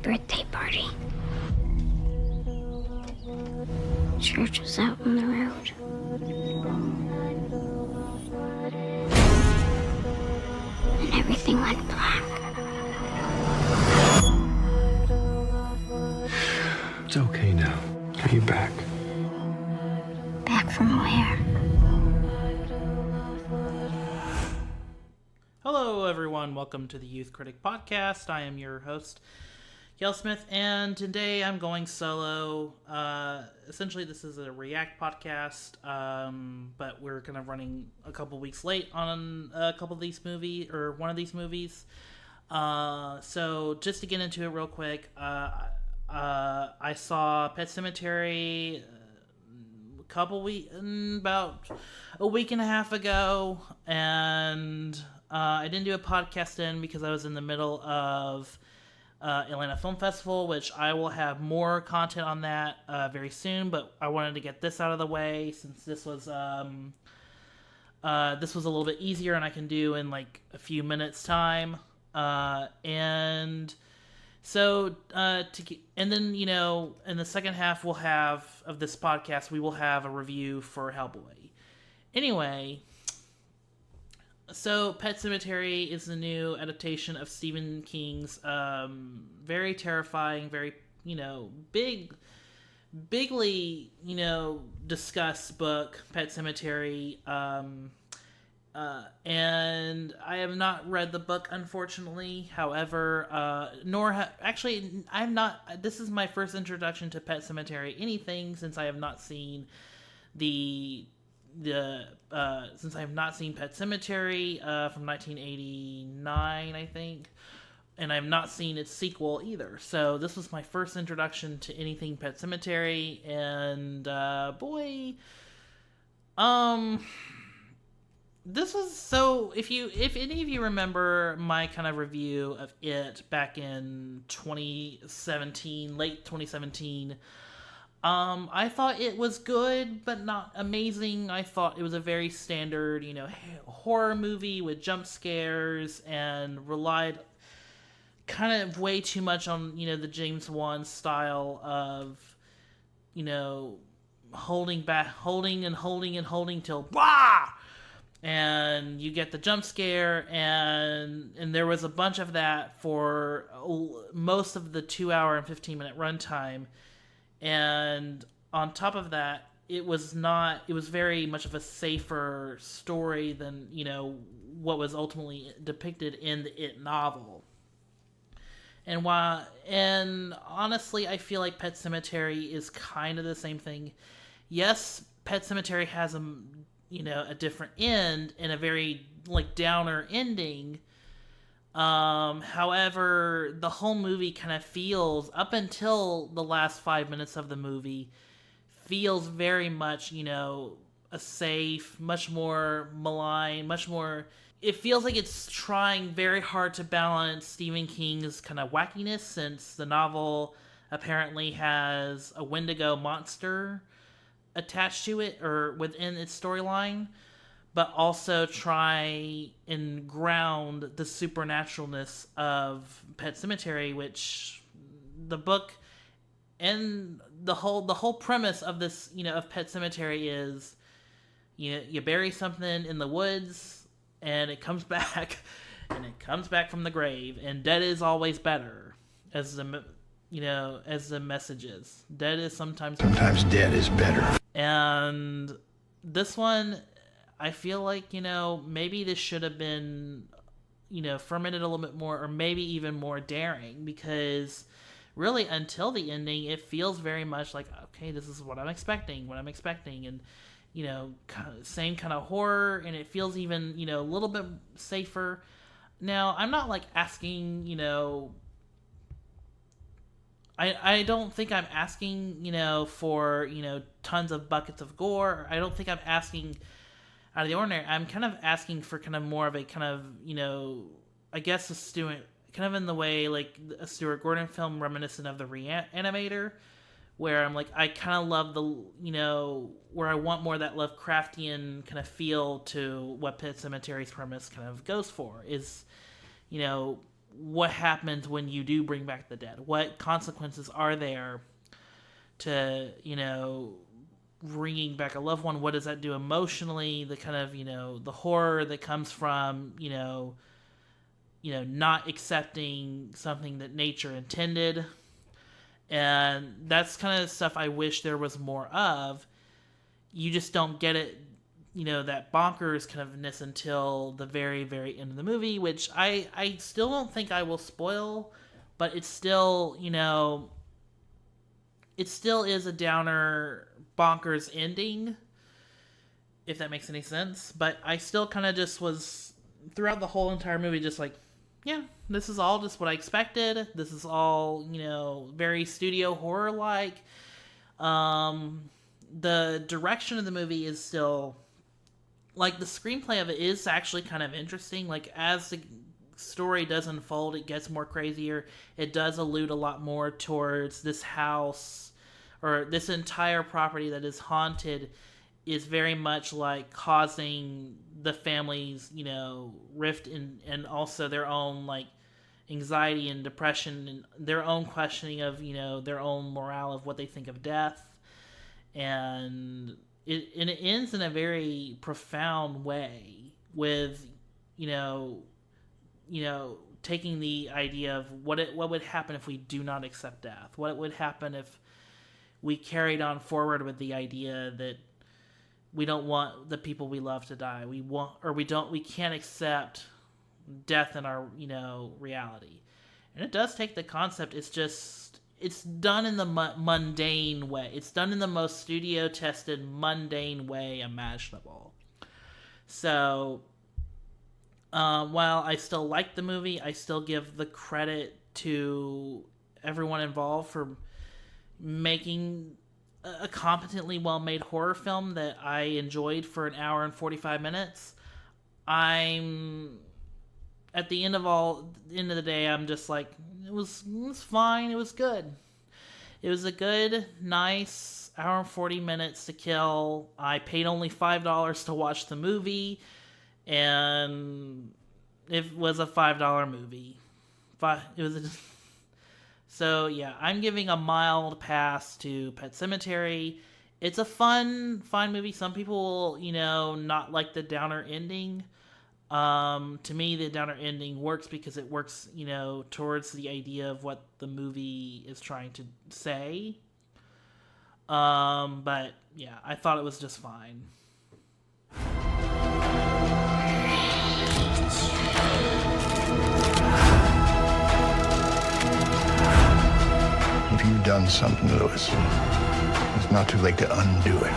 birthday party. Church was out on the road. And everything went black. It's okay now. Are you back? Back from where? Hello, everyone. Welcome to the Youth Critic podcast. I am your host, Gail Smith, and today I'm going solo. Essentially, this is a React podcast, but we're kind of running a couple weeks late on a couple of these movies, or one of these movies. So just to get into it real quick, I saw Pet Sematary about a week and a half ago, and I didn't do a podcast then because I was in the middle of Atlanta Film Festival, which I will have more content on that very soon, but I wanted to get this out of the way since this was a little bit easier and I can do in like a few minutes time. And so, and then, you know, in the second half of this podcast, we will have a review for Hellboy. Anyway, so Pet Sematary is the new adaptation of Stephen King's very terrifying, very, bigly, discussed book, Pet Sematary. And I have not read the book, unfortunately. However, this is my first introduction to Pet Sematary anything, since I have not seen since I have not seen Pet Sematary from 1989, I think, and I have not seen its sequel either. So this was my first introduction to anything Pet Sematary, and this was so. If any of you remember my kind of review of it back in 2017, late 2017. I thought it was good, but not amazing. I thought it was a very standard, horror movie with jump scares, and relied kind of way too much on, the James Wan style of, holding till wah! And you get the jump scare, and there was a bunch of that for most of the 2 hour and 15-minute runtime. And on top of that, it was very much of a safer story than, what was ultimately depicted in the It novel. And honestly, I feel like Pet Sematary is kind of the same thing. Yes, Pet Sematary has a different end and a very, downer ending. However, the whole movie kind of feels, up until the last 5 minutes of the movie, feels very much, a safe, much more malign, it feels like it's trying very hard to balance Stephen King's kind of wackiness, since the novel apparently has a Wendigo monster attached to it, or within its storyline, but also try and ground the supernaturalness of Pet Sematary, which the book and the whole premise of this, of Pet Sematary is, you bury something in the woods and it comes back, and it comes back from the grave, and dead is always better, as the message is. Dead is sometimes dead is better. And this one, I feel like, maybe this should have been, fermented a little bit more, or maybe even more daring, because really until the ending, it feels very much like, okay, this is what I'm expecting, and, same kind of horror, and it feels even, a little bit safer. Now, I'm not asking, I don't think I'm asking, for, tons of buckets of gore. I don't think I'm asking out of the ordinary. I'm kind of asking for kind of more of a kind of, I guess a Stuart, kind of in the way like a Stuart Gordon film reminiscent of the Reanimator, where I'm I kind of love the, where I want more of that Lovecraftian kind of feel to what Pet Sematary's premise kind of goes for, is, what happens when you do bring back the dead? What consequences are there to, bringing back a loved one? What does that do emotionally? The kind of, the horror that comes from, not accepting something that nature intended. And that's kind of stuff I wish there was more of. You just don't get it, that bonkers kind ofness until the very, very end of the movie, which I still don't think I will spoil, but it's still, it still is a downer, bonkers ending, if that makes any sense. But I still kind of just was, throughout the whole entire movie, just like, yeah, this is all just what I expected. This is all, very studio horror-like. The direction of the movie is still, like, the screenplay of it is actually kind of interesting. Like, as the story does unfold, it gets more crazier. It does allude a lot more towards this house, or this entire property that is haunted is very much like causing the family's, rift and also their own, like, anxiety and depression and their own questioning of, their own morale of what they think of death. And it ends in a very profound way with, taking the idea of what would happen if we do not accept death. What would happen if we carried on forward with the idea that we don't want the people we love to die. We can't accept death in our, reality. And it does take the concept. It's done in the mundane way. It's done in the most studio-tested, mundane way imaginable. So, while I still like the movie, I still give the credit to everyone involved for making a competently well-made horror film that I enjoyed for an hour and 45 minutes. I'm at the end of the day, I'm just like, it was fine. It was good. It was a good, nice hour and 40 minutes to kill. I paid only $5 to watch the movie, and it was a $5 movie. So yeah, I'm giving a mild pass to Pet Sematary. It's a fun movie. Some people, not like the downer ending. To me, the downer ending works because it works, towards the idea of what the movie is trying to say. But yeah, I thought it was just fine. If you've done something, Lewis, it's not too late to undo it.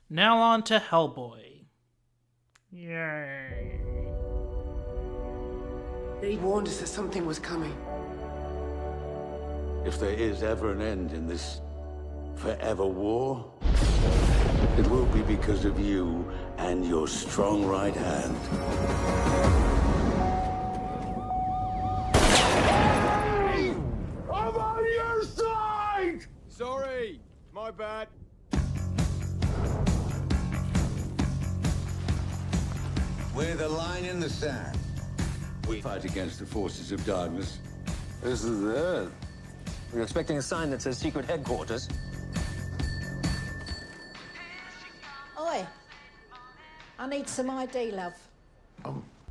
Now on to Hellboy. Yay. He warned us that something was coming. If there is ever an end in this forever war, it will be because of you and your strong right hand. I'm on your side! Sorry, my bad. We're the line in the sand. We fight against the forces of darkness. This is it. We're expecting a sign that says secret headquarters. Oi, I need some ID, love.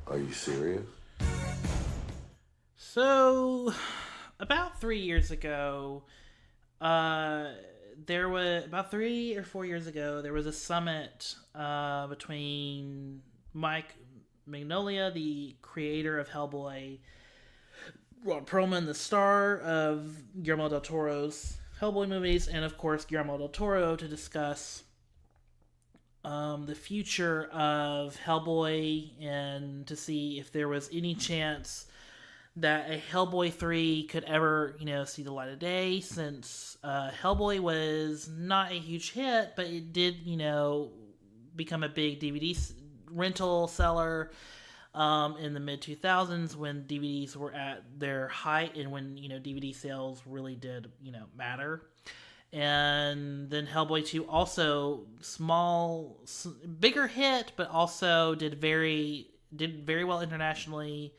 Are you serious? So, about 3 years ago, there was, about 3 or 4 years ago, there was a summit between Mike Mignola, the creator of Hellboy, Ron Perlman, the star of Guillermo del Toro's Hellboy movies, and of course Guillermo del Toro, to discuss the future of Hellboy and to see if there was any chance that a Hellboy 3 could ever, see the light of day, since Hellboy was not a huge hit, but it did, become a big DVD rental seller. in the mid 2000s when DVDs were at their height and when DVD sales really did matter. And then Hellboy 2 also bigger hit, but also did very well internationally,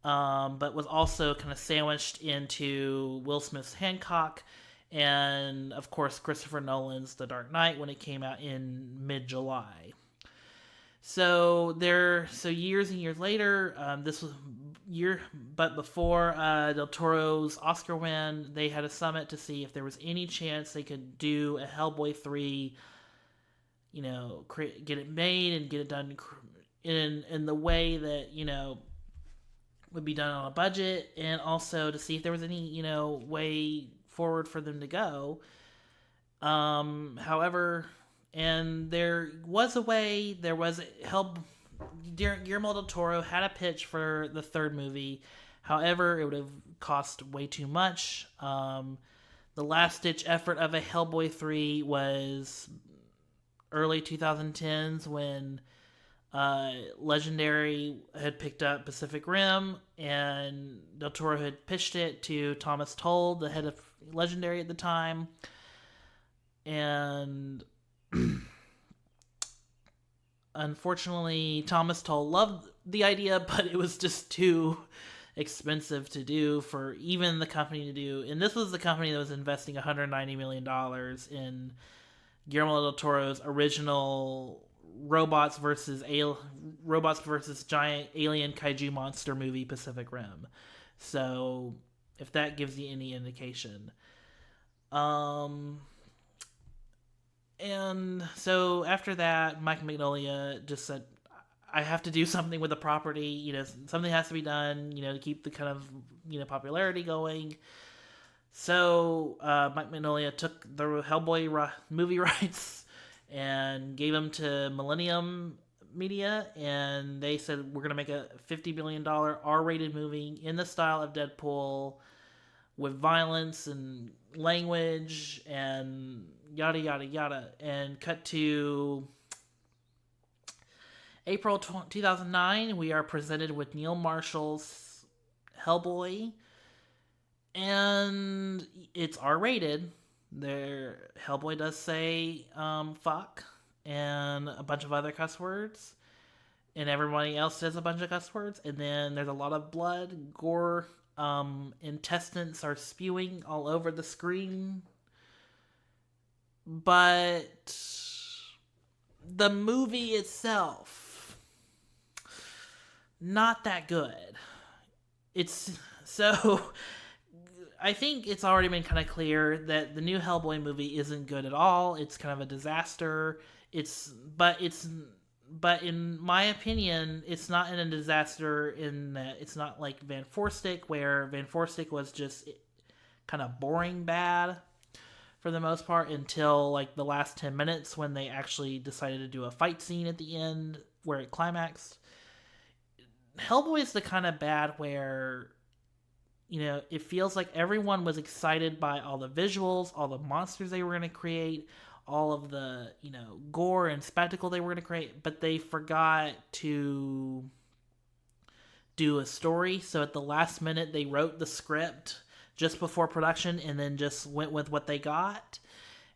but was also kind of sandwiched into Will Smith's Hancock and of course Christopher Nolan's The Dark Knight when it came out in mid-July. So years and years later, this was but before Del Toro's Oscar win, they had a summit to see if there was any chance they could do a Hellboy 3, get it made and get it done in the way that, would be done on a budget, and also to see if there was any, way forward for them to go. However, and there was a way, Guillermo del Toro had a pitch for the third movie. However, it would have cost way too much. The last-ditch effort of a Hellboy 3 was early 2010s when Legendary had picked up Pacific Rim, and Del Toro had pitched it to Thomas Tull, the head of Legendary at the time. And unfortunately, Thomas Tull loved the idea, but it was just too expensive to do for even the company to do. And this was the company that was investing $190 million in Guillermo del Toro's original robots versus giant alien kaiju monster movie, Pacific Rim. So, if that gives you any indication. And so after that, Mike Mignola just said, I have to do something with the property, something has to be done, to keep the kind of, popularity going. So Mike Mignola took the Hellboy movie rights and gave them to Millennium Media, and they said, we're going to make a $50 million R-rated movie in the style of Deadpool with violence and language and yada yada yada. And cut to April 2009, we are presented with Neil Marshall's Hellboy, and it's R-rated. Hellboy does say fuck and a bunch of other cuss words, and everybody else says a bunch of cuss words, and then there's a lot of blood, gore, intestines are spewing all over the screen. But the movie itself, not that good. I think it's already been kind of clear that the new Hellboy movie isn't good at all. It's kind of a disaster. But in my opinion, it's not in a disaster in that it's not like Van Forstick, where Van Forstick was just kind of boring bad for the most part until like the last 10 minutes when they actually decided to do a fight scene at the end where it climaxed. Hellboy is the kind of bad where, it feels like everyone was excited by all the visuals, all the monsters they were going to create, all of the, gore and spectacle they were going to create, but they forgot to do a story. So at the last minute, they wrote the script just before production and then just went with what they got.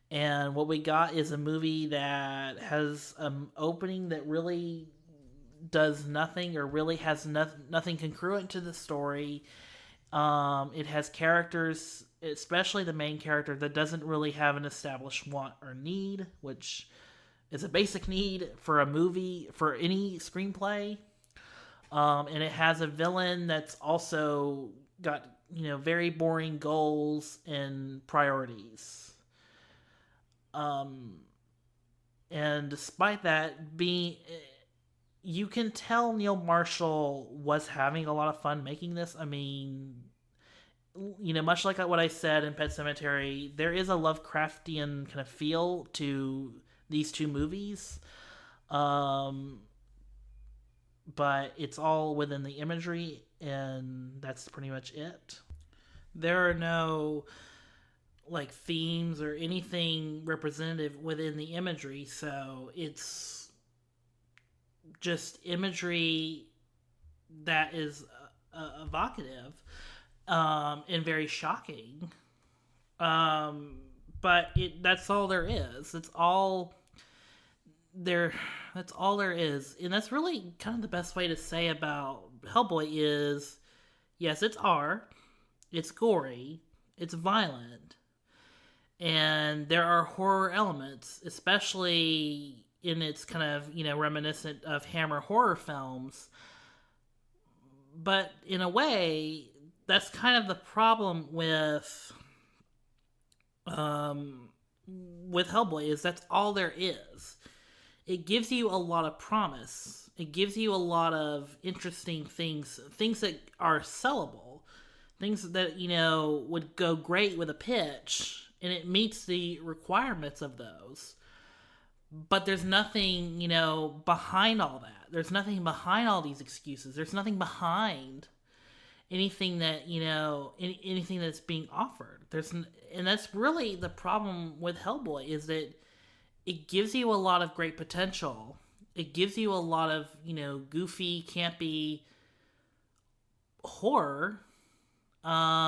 And what we got is a movie that has an opening that really does nothing or really has nothing congruent to the story. It has characters, especially the main character, that doesn't really have an established want or need, which is a basic need for a movie, for any screenplay. And it has a villain that's also got, very boring goals and priorities. And despite that, you can tell Neil Marshall was having a lot of fun making this. I mean, much like what I said in Pet Sematary, there is a Lovecraftian kind of feel to these two movies. But it's all within the imagery, and that's pretty much it. There are no like themes or anything representative within the imagery, so it's just imagery that is evocative and very shocking. But that's all there is. That's all there is. And that's really kind of the best way to say about Hellboy is, yes, it's R, it's gory, it's violent, and there are horror elements, especially in its kind of, reminiscent of Hammer horror films. But in a way, that's kind of the problem with Hellboy, is that's all there is. It gives you a lot of promise. It gives you a lot of interesting things that are sellable, things that, would go great with a pitch, and it meets the requirements of those. But there's nothing, behind all that. There's nothing behind all these excuses. There's nothing behind anything that, anything that's being offered. And that's really the problem with Hellboy, is that it gives you a lot of great potential. It gives you a lot of, goofy, campy horror. But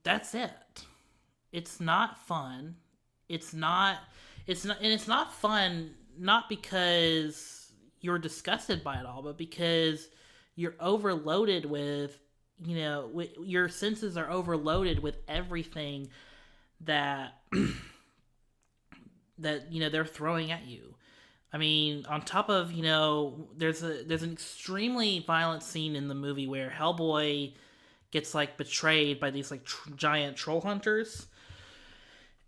that's it. It's not fun. It's not fun, not because you're disgusted by it all, but because you're overloaded with, your senses are overloaded with everything that they're throwing at you. I mean, on top of, there's an extremely violent scene in the movie where Hellboy gets betrayed by these giant troll hunters,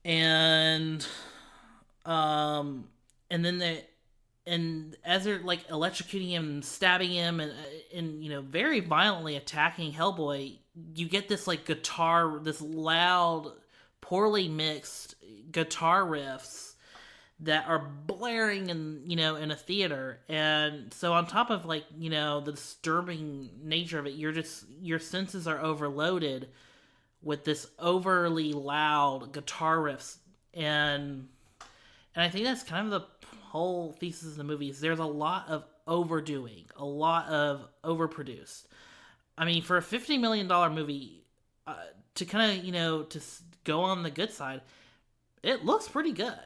and then as they're electrocuting him, stabbing him, and very violently attacking Hellboy, you get this guitar, this loud, poorly mixed guitar riffs that are blaring in a theater. And so on top of the disturbing nature of it, your senses are overloaded with this overly loud guitar riffs, and I think that's kind of the whole thesis of the movie, is there's a lot of overdoing, a lot of overproduced. I mean, for a $50 million movie, to kind of, to go on the good side, it looks pretty good.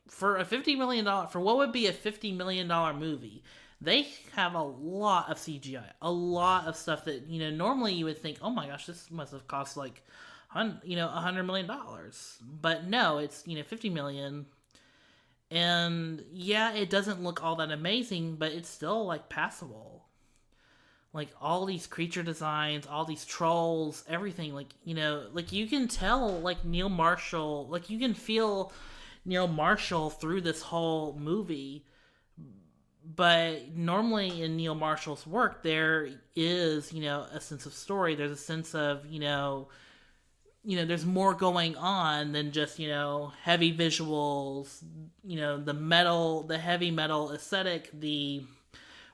For a $50 million, for what would be a $50 million movie, they have a lot of CGI, a lot of stuff that, normally you would think, oh my gosh, this must have cost $100 million. But no, it's, $50 million. And yeah, it doesn't look all that amazing, but it's still passable. All these creature designs, all these trolls, everything, you can tell, Neil Marshall, you can feel Neil Marshall through this whole movie. But normally in Neil Marshall's work, there is, a sense of story. There's a sense of, there's more going on than just, heavy visuals, the heavy metal aesthetic,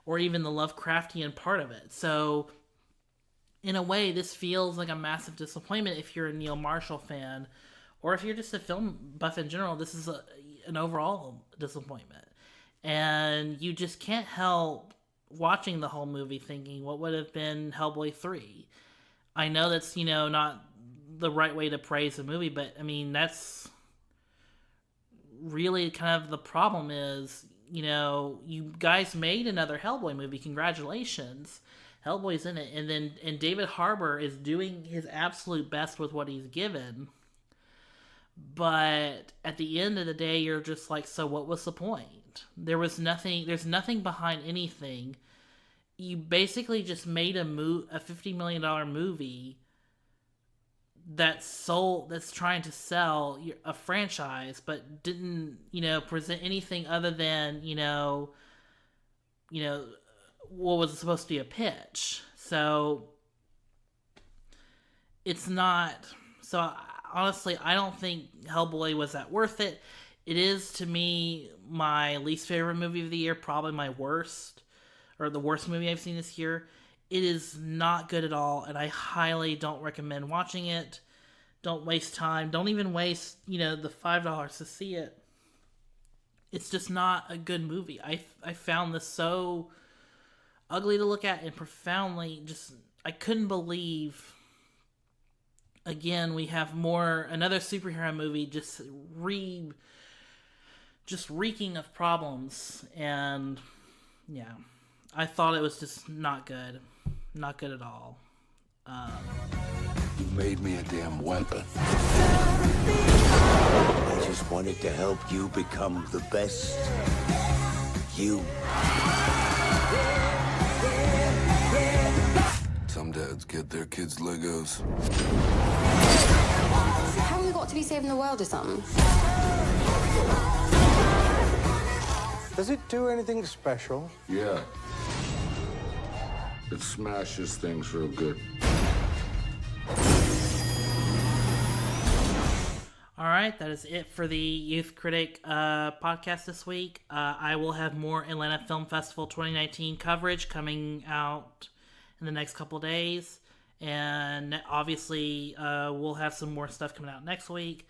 or even the Lovecraftian part of it. So in a way, this feels like a massive disappointment if you're a Neil Marshall fan, or if you're just a film buff in general. This is an overall disappointment. And you just can't help watching the whole movie thinking, what would have been Hellboy 3? I know that's, not the right way to praise a movie, but I mean, that's really kind of the problem is, you guys made another Hellboy movie. Congratulations. Hellboy's in it. And David Harbour is doing his absolute best with what he's given. But at the end of the day, you're just so what was the point? There's nothing behind anything. You basically just made a $50 million movie that's trying to sell a franchise, but didn't, present anything other than, what was supposed to be a pitch. So it's not, honestly, I don't think Hellboy was that worth it. It is, to me, my least favorite movie of the year, probably my worst, or the worst movie I've seen this year. It is not good at all, and I highly don't recommend watching it. Don't waste time. Don't even waste, the $5 to see it. it's just not a good movie. I found this so ugly to look at and profoundly just, I couldn't believe, again, we have another superhero movie just reeking of problems. And yeah, I thought it was just not good at all. You made me a damn weapon. I just wanted to help you become the best you. Some dads get their kids Legos. Haven't we got to be saving the world or something? Does it do anything special? Yeah. It smashes things real good. All right, that is it for the Youth Critic podcast this week. I will have more Atlanta Film Festival 2019 coverage coming out in the next couple days. And obviously, we'll have some more stuff coming out next week.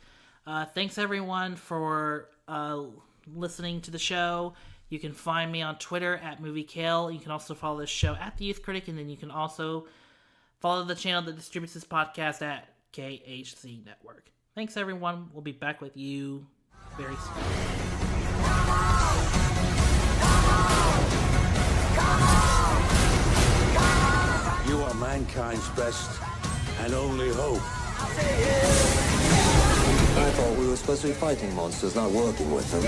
Thanks, everyone, for listening to the show. You can find me on Twitter at MovieKale. You can also follow this show at The Youth Critic. And then you can also follow the channel that distributes this podcast at KHC Network. Thanks, everyone. We'll be back with you very soon. You are mankind's best and only hope. I thought we were supposed to be fighting monsters, not working with them.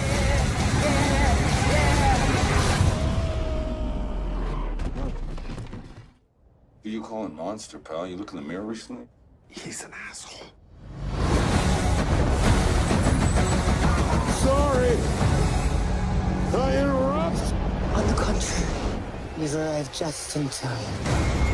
Who you calling monster, pal? You look in the mirror recently? He's an asshole. Sorry! I interrupt! On the contrary, you've arrived just in time.